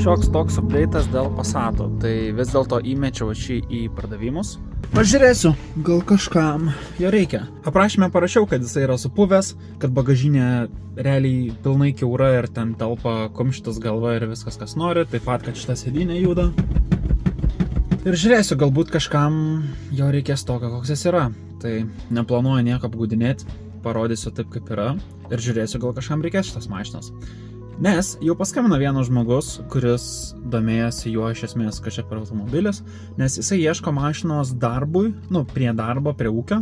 Šioks toks update'as dėl Passato, tai vis dėlto įmečiau šį į pardavimus. Pažiūrėsiu, gal kažkam jo reikia. Aprašyme parašiau, kad jisai yra supuvęs, kad bagažinė realiai pilnai kiaura ir ten telpa kumštis galva ir viskas kas nori, taip pat, kad šita sėdynė juda. Ir žiūrėsiu, galbūt kažkam jo reikės tokio, koks jis yra. Tai neplanuoju nieko apgaudinėti, parodysiu taip, kaip yra ir žiūrėsiu, gal kažkam reikės šitas mašinas. Nes jau paskambino vienas žmogus, kuris domėjosi juo iš esmės, kas čia per automobilis, nes jisai ieško mašinos darbui, prie darbo, prie ūkio,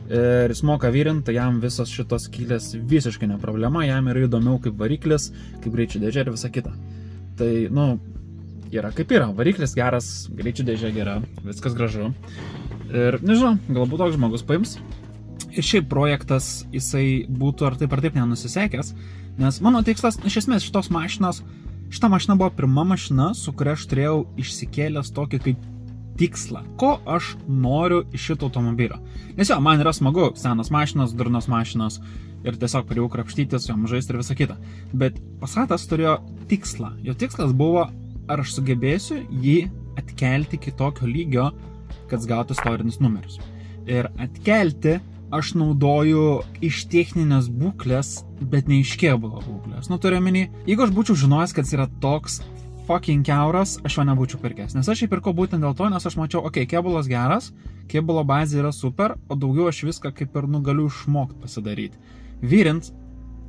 ir jis moka vyrint, tai jam visos šitos skylės visiškai ne problema, jam yra įdomiau kaip variklis, kaip greičių dėžė ir visa kita. Tai, yra kaip yra, variklis geras, greičių dėžė gera, viskas gražu. Ir nežinau, galbūt toks žmogus paims. Ir šiaip projektas jisai būtų ar taip nenusisekęs, nes mano tikslas, iš esmės, šita mašina buvo pirma mašina, su kuria aš turėjau išsikėlęs tokį kaip tikslą, ko aš noriu iš šito automobilio. Nes jo, man yra smagu, senas mašinas, durnos mašinos ir tiesiog prie jų krapštytis, jom žaisti ir visa kita. Bet Passatas turėjo tikslą. Jo tikslas buvo, ar aš sugebėsiu jį atkelti iki tokio lygio, kad jis gautų istorinius numerius. Ir atkelti aš naudoju iš techninės būklės, bet ne iš kėbulo būklės. Turiu omeny, jeigu aš būčiau žinojęs, kad jis yra toks fucking kiauras, aš jo nebūčiau pirkęs. Nes aš jį pirkau būtent dėl to, nes aš mačiau, kėbulas geras, kėbulo bazė yra super, o daugiau aš viską kaip ir galiu išmokti pasidaryti. Vyrint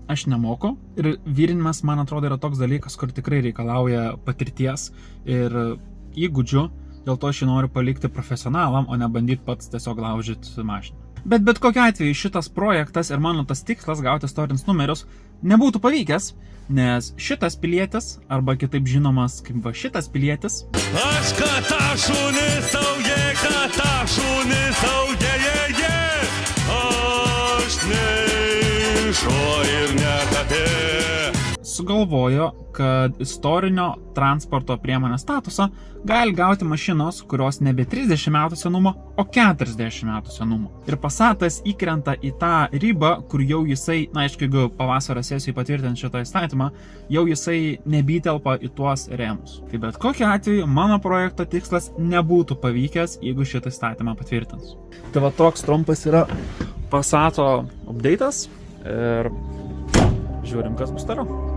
aš nemoku ir vyrinimas, man atrodo, yra toks dalykas, kur tikrai reikalauja patirties ir įgūdžių, dėl to aš jį noriu palikti profesionalam, o ne bandyti pats tiesiog laužyti mašiną. Bet kokiu atveju šitas projektas ir mano tas tikslas gauti istorinius numerius nebūtų pavykęs, nes šitas pilietis, arba kitaip žinomas kaip šitas pilietis, aš kata šunis saugie, aš ne šuo ir ne katė. Sugalvojo, kad istorinio transporto priemonės statusą gali gauti mašinos, kurios nebe 30 metų senumo, o 40 metų senumo. Ir Passatas įkrenta į tą ribą, kur jau jisai, aišku, jeigu pavasario sesijai patvirtint šitą įstatymą, jau jisai nebetelpa į tuos rėmus. Tai bet kokiu atveju mano projekto tikslas nebūtų pavykęs, jeigu šitą įstatymą patvirtins. Tai va toks trumpas yra Passato update'as ir žiūrim, kas bus toliau.